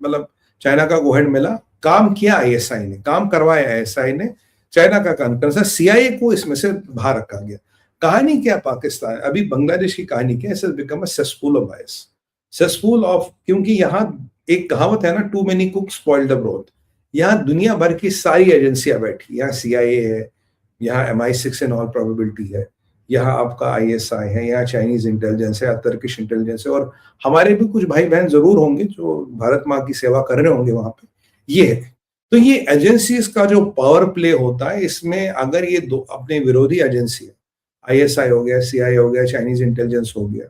मतलब चाइना का गो हेड मिला, काम किया आईएसआई ने, काम करवाया आईएसआई ने, चाइना का कॉन्फ्रेंस, सीआईए को इसमें से बाहर रखा गया। कहानी क्या पाकिस्तान, अभी बांग्लादेश की कहानी क्या, it's become a cesspool of bias, cesspool of, क्योंकि यहाँ एक कहावत है ना, too many cook spoil the broth. यहाँ दुनिया भर की सारी एजेंसियां बैठी, यहाँ सीआईए है, यहाँ MI6 इन ऑल प्रोबेबिलिटी है, यहाँ आपका आईएसआई है, यहाँ चाइनीज इंटेलिजेंस है, या टर्किश इंटेलिजेंस है, और हमारे भी कुछ भाई बहन जरूर होंगे जो भारत माँ की सेवा कर रहे होंगे वहां पे। ये है, तो ये एजेंसीज का जो पावर प्ले होता है, इसमें अगर ये दो अपने विरोधी एजेंसी है, आईएसआई हो गया, सीआईए हो गया, चाइनीज इंटेलिजेंस हो गया,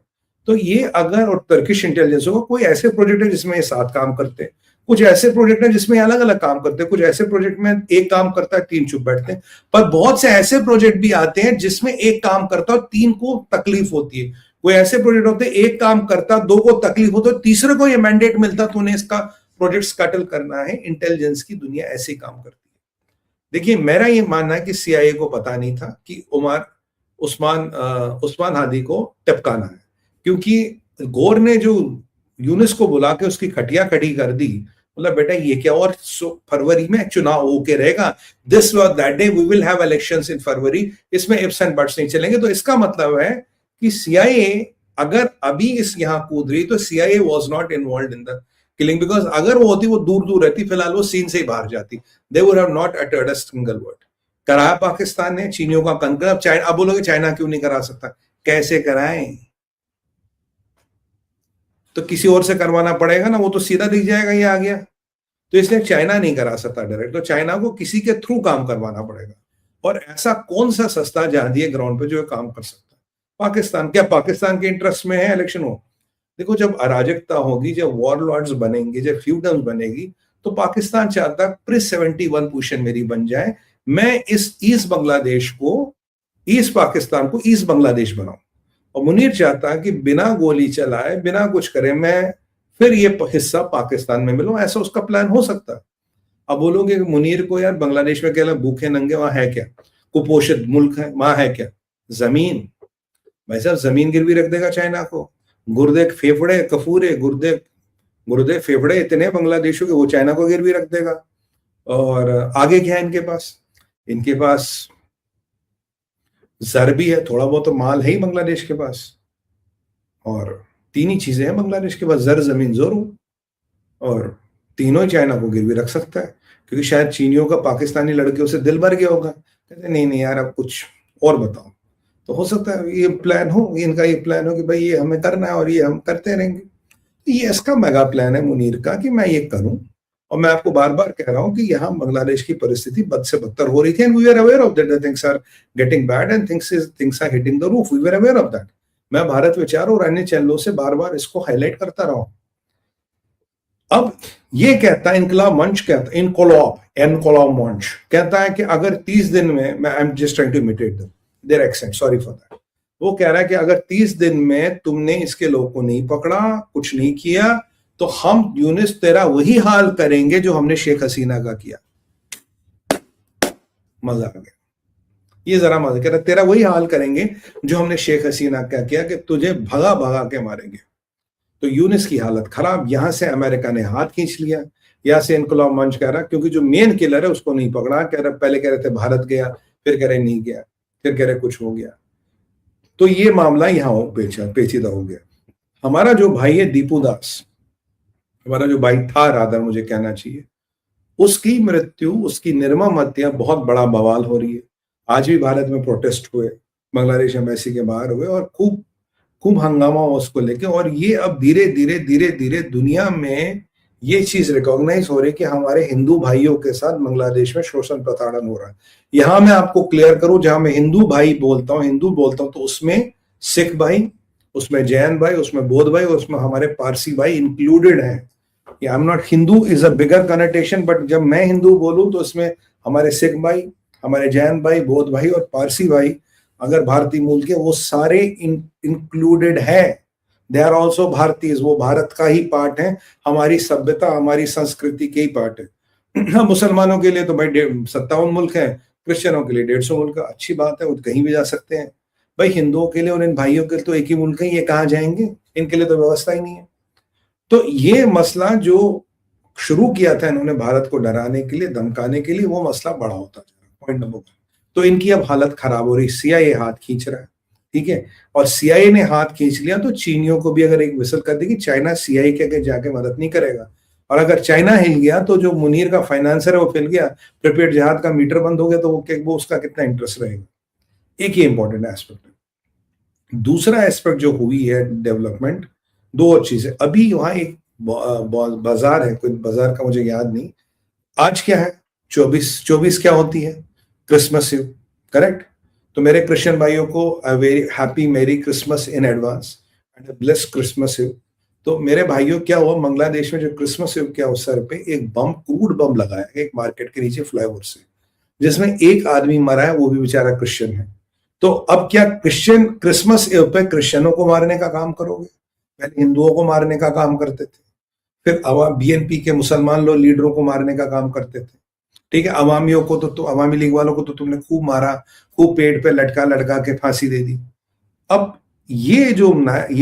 तो ये अगर, और टर्किश इंटेलिजेंस होगा, कोई ऐसे प्रोजेक्ट है जिसमें ये साथ काम करते हैं, कुछ ऐसे प्रोजेक्ट हैं जिसमें अलग अलग काम करते हैं, कुछ ऐसे प्रोजेक्ट में एक काम करता है, तीन चुप बैठते हैं, पर बहुत से ऐसे प्रोजेक्ट भी आते हैं जिसमें एक काम करता है और तीन को तकलीफ होती है। कोई ऐसे प्रोजेक्ट होते हैं एक काम करता, दो को तकलीफ होती है, तीसरे को ये मैंडेट मिलता तो उन्हें इसका प्रोजेक्ट स्कैटल करना है। इंटेलिजेंस की दुनिया ऐसे काम करती है। देखिए, मेरा ये मानना है कि सीआईए को पता नहीं था कि उस्मान हादी को टपकाना है, क्योंकि गौर ने जो यूनिस को बुला के उसकी खटिया खड़ी कर दी, मतलब बेटा ये क्या, और फरवरी में चुनाव होके रहेगा, this was that day, we will have elections in February, इसमें इफ्स एंड बट्स नहीं चलेंगे। तो इसका मतलब है कि सीआईए अगर अभी इस यहां कूद रही, तो CIA was not involved in the killing, because अगर वो होती, वो दूर दूर रहती, फिलहाल वो सीन से ही बाहर जाती, they would have not uttered a single word. कराया पाकिस्तान ने, चीनियों का कंकर। अब चाइना, अब बोलोगे चाइना क्यों नहीं करा सकता, कैसे कराएं, तो किसी और से करवाना पड़ेगा ना, वो तो सीधा दिख जाएगा ये आ गया, तो इसलिए चाइना नहीं करा सकता डायरेक्ट, तो चाइना को किसी के थ्रू काम करवाना पड़ेगा। और ऐसा कौन सा सस्ता जहादी है ग्राउंड पे जो काम कर सकता है? पाकिस्तान। क्या पाकिस्तान के इंटरेस्ट में है इलेक्शन हो? देखो, जब अराजकता होगी, जब वॉरलॉर्ड्स बनेंगे, जब फ्यूडम्स बनेगी, तो पाकिस्तान चाहता है प्रिस 71 पोजीशन मेरी बन जाए, मैं इस ईस्ट बांग्लादेश को, ईस्ट पाकिस्तान को ईस्ट बांग्लादेश बनाऊं, और मुनीर चाहता है कि बिना गोली चलाए, बिना कुछ करे, मैं फिर ये हिस्सा पाकिस्तान में मिलूं। ऐसा उसका प्लान हो सकता है। अब बोलोगे मुनीर को, यार बांग्लादेश में क्या भूखे नंगे, वहां है क्या, कुपोषित मुल्क है, वहां है क्या, जमीन। भाई साहब, जमीन गिरवी रख देगा चाइना को, गुर्दे फेफड़े कफूरे, गुर्दे गुर्दे फेफड़े इतने बांग्लादेशों के, वो चाइना को गिरवी रख देगा। और आगे क्या है इनके पास? इनके पास जर भी है, थोड़ा बहुत तो माल है ही बांग्लादेश के पास, और तीन ही चीजें हैं बांग्लादेश के पास, जर, जमीन, जोरू, और तीनों ही चाइना को गिरवी रख सकता है, क्योंकि शायद चीनियों का पाकिस्तानी लड़कियों से दिल भर गया होगा, कहते नहीं नहीं यार, अब कुछ और बताओ। तो हो सकता है ये प्लान हो, इनका ये प्लान हो कि भाई ये हमें करना है और ये हम करते रहेंगे। ये इसका मेगा प्लान है मुनीर का कि मैं ये करूं। और मैं आपको बार बार कह रहा हूं कि यहाँ बांग्लादेश की परिस्थिति बद से बदतर हो रही थी, and we are aware of that, things are getting bad and things are hitting the roof, we are aware of that. मैं भारत विचार और अन्य चैनलों से बार बार इसको हाईलाइट करता रहा हूं। अब ये कहता है इनकलाब मंच, कहता है इनकलाब मंच कहता है कि अगर 30 दिन में, मैं I am just trying to imitate their accent, sorry for that, वो कह रहा है कि अगर 30 दिन में तुमने इसके लोगों को नहीं पकड़ा, कुछ नहीं किया, तो हम यूनिस तेरा वही हाल करेंगे जो हमने शेख हसीना का किया। मजा आ गया, ये जरा मजा, कह रहा तेरा वही हाल करेंगे जो हमने शेख हसीना का किया, कि तुझे भगा भगा के मारेंगे। तो यूनिस की हालत खराब। यहां से अमेरिका ने हाथ खींच लिया, यहां से इनकलाब मंच कह रहा, क्योंकि जो मेन किलर है उसको नहीं पकड़ा, कह रहा, पहले कह रहे थे भारत गया, फिर कह रहे नहीं गया, फिर कह रहे कुछ हो गया। तो ये मामला यहां पेचीदा हो गया। हमारा जो भाई है दीपू दास, हमारा जो भाई था, रादर मुझे कहना चाहिए, उसकी मृत्यु, उसकी निर्मम हत्या, बहुत बड़ा बवाल हो रही है। आज भी भारत में प्रोटेस्ट हुए, बांग्लादेश एम्बेसी के बाहर हुए, और खूब खूब हंगामा हुआ उसको लेके। और ये अब धीरे धीरे धीरे धीरे दुनिया में ये चीज रिकॉग्नाइज हो रही है कि हमारे हिंदू भाइयों के साथ बांग्लादेश में शोषण प्रताड़न हो रहा है। यहां मैं आपको क्लियर करूं, जहां मैं हिंदू भाई बोलता हूं, हिंदू बोलता हूं, तो उसमें सिख भाई, उसमें जैन भाई, उसमें बौद्ध भाई, उसमें हमारे पारसी भाई इंक्लूडेड हैं। I am not Hindu is a bigger connection, but जब मैं हिंदू बोलूं तो इसमें हमारे सिख भाई, हमारे जैन भाई, बौद्ध भाई और पारसी भाई, अगर भारतीय मूल के, वो सारे इंक्लूडेड है। दे आर ऑल्सो भारतीय, वो भारत का ही पार्ट है, हमारी सभ्यता, हमारी संस्कृति के ही पार्ट है। मुसलमानों के लिए तो भाई 57 मुल्क है, क्रिश्चियनों के लिए 150 मुल्क है, अच्छी बात है, वो कहीं भी जा सकते हैं। भाई हिंदुओं के लिए और इन भाइयों के लिए तो एक ही मुल्क है, ये कहाँ जाएंगे? इनके लिए तो व्यवस्था ही नहीं है। तो ये मसला जो शुरू किया था इन्होंने भारत को डराने के लिए, धमकाने के लिए, वो मसला बड़ा होता जा रहा है। Point number 1। तो इनकी अब हालत खराब हो रही, सीआईए हाथ खींच रहा है, ठीक है। और सीआईए ने हाथ खींच लिया तो चीनियों को भी अगर एक विसल कर देगी, चाइना सीआईए के आगे जाके मदद नहीं करेगा। और अगर चाइना हिल गया तो जो मुनीर का फाइनेंसर है वो हिल गया, प्रीपेड जहाज का मीटर बंद हो गया, तो वो उसका कितना इंटरेस्ट रहेगा। एक ही इंपॉर्टेंट एस्पेक्ट है। दूसरा एस्पेक्ट जो हुई है डेवलपमेंट, दो और चीजें। अभी वहां एक बाजार है, कोई बाजार का मुझे याद नहीं, आज क्या है, 24 क्या होती है, क्रिसमस ईव, करेक्ट। तो मेरे क्रिश्चियन भाइयों को a very happy merry Christmas in advance and bless Christmas eve. तो मेरे भाइयों क्या हुआ, बांग्लादेश में जो क्रिसमस ईव के अवसर पे एक बम, क्रूड बम लगाया एक मार्केट के नीचे फ्लाईओवर से, जिसमें एक आदमी मरा है, वो भी बेचारा क्रिश्चियन है। तो अब क्या क्रिश्चियन क्रिसमस ईव पे क्रिश्चियनों को मारने का काम करोगे? पहले हिंदुओं को मारने का काम करते थे, फिर बीएनपी के मुसलमान लोग लीडरों को मारने का काम करते थे, ठीक है। अवामियों को तो अवामी लीग वालों को तो तुमने खूब मारा, खूब पेड़ पे लटका लटका के फांसी दे दी। अब ये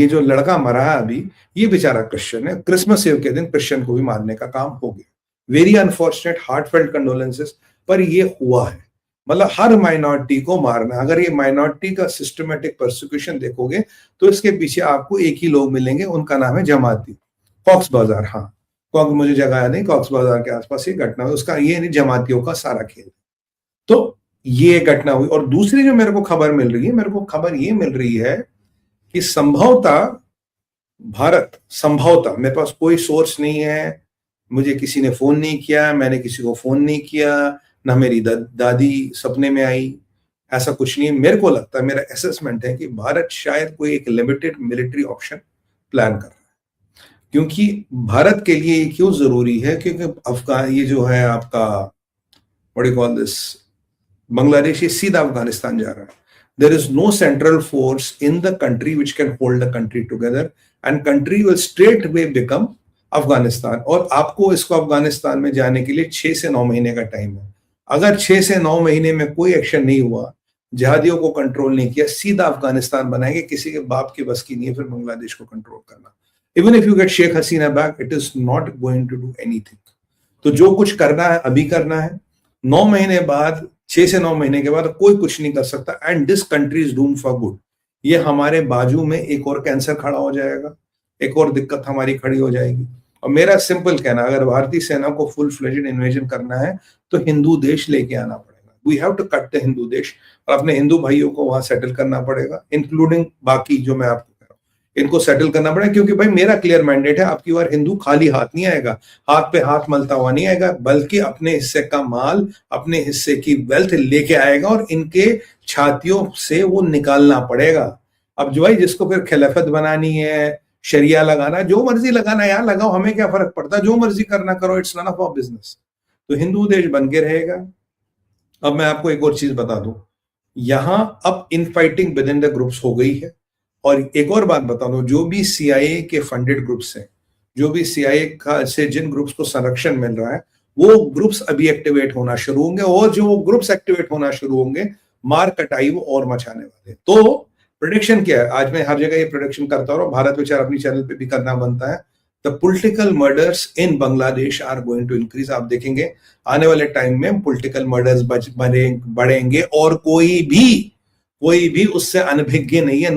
जो लड़का मरा है अभी, ये बेचारा क्रिश्चियन है, क्रिसमस ईव के दिन क्रिश्चियन को भी मारने का काम हो गया। वेरी अनफॉर्चुनेट, हार्टफेल्ट कंडोलेंसेस, पर ये हुआ है। मतलब हर माइनॉरिटी को मारना, अगर ये माइनॉरिटी का सिस्टमेटिक परसिक्यूशन देखोगे तो इसके पीछे आपको एक ही लोग मिलेंगे, उनका नाम है जमाती। कॉक्स बाजार, हाँ, मुझे जगह याद नहीं, कॉक्स बाजार के आसपास ये घटना हुई, उसका ये नहीं, जमातियों का सारा खेल। तो ये घटना हुई। और दूसरी जो मेरे को खबर मिल रही है, मेरे को खबर ये मिल रही है कि संभवतः मेरे पास कोई सोर्स नहीं है, मुझे किसी ने फोन नहीं किया, मैंने किसी को फोन नहीं किया, ना मेरी दादी सपने में आई, ऐसा कुछ नहीं। मेरे को लगता है, मेरा असेसमेंट है कि भारत शायद कोई एक लिमिटेड मिलिट्री ऑप्शन प्लान कर रहा है। क्योंकि भारत के लिए क्यों जरूरी है, क्योंकि अफगान, ये जो है आपका what do you call this, Bangladesh, ये सीधा अफगानिस्तान जा रहा है। There is no central force in the country which can hold the country together, and country will straightway become Afghanistan. और आपको इसको अफगानिस्तान में जाने के लिए 6 से 9 महीने का टाइम है। अगर 6 से 9 महीने में कोई एक्शन नहीं हुआ, जिहादियों को कंट्रोल नहीं किया, सीधा अफगानिस्तान बनाएंगे। किसी के बाप की बस की नहीं है फिर बांग्लादेश को कंट्रोल करना। Even if you get Sheikh Hasina back, it is not going to do anything. तो जो कुछ करना है अभी करना है, 9 महीने बाद, 6 से 9 महीने के बाद कोई कुछ नहीं कर सकता। And this country is doomed for good. ये हमारे बाजू में एक और कैंसर खड़ा हो जाएगा, एक और दिक्कत हमारी खड़ी हो जाएगी। और मेरा सिंपल कहना, अगर भारतीय सेना को फुल फ्लेजेड इन्वेजन करना है तो हिंदू देश लेके आना पड़ेगा। We have to cut the Hindu देश, और अपने हिंदू भाइयों को वहां सेटल करना पड़ेगा, इंक्लूडिंग बाकी जो मैं आपको कह रहा हूँ, इनको सेटल करना पड़ेगा। क्योंकि भाई मेरा क्लियर मैंडेट है, आपकी बार हिंदू खाली हाथ नहीं आएगा, हाथ पे हाथ मलता हुआ नहीं आएगा, बल्कि अपने हिस्से का माल, अपने हिस्से की वेल्थ लेके आएगा, और इनके छातियों से वो निकालना पड़ेगा। अब जो भाई जिसको फिर खिलाफत बनानी है, शरिया लगाना, जो मर्जी लगाना यार लगाओ, हमें क्या फर्क पड़ता, जो मर्जी करना करो, it's none of our business. तो हिंदू देश बन के रहेगा। अब मैं आपको एक और चीज बता दूं, यहां अब in fighting with in the groups हो गई है। और एक और बात बता दूं, जो भी सीआईए के फंडेड ग्रुप्स हैं, जो भी सीआईए का से जिन ग्रुप्स को संरक्षण मिल रहा है, वो ग्रुप्स अभी एक्टिवेट होना शुरू होंगे, और जो ग्रुप्स एक्टिवेट होना शुरू होंगे, मार कटाई वो और मचाने वाले। तो प्रेडिक्शन क्या है, आज मैं हर जगह ये प्रेडिक्शन करता हूँ, भारत विचार अपनी चैनल पे भी करना बनता है। The political murders in Bangladesh are going to increase. आप देखेंगे आने वाले टाइम में पॉलिटिकल मर्डर्स बढ़ेंगे, और कोई भी उससे अनभिज्ञ नहीं है।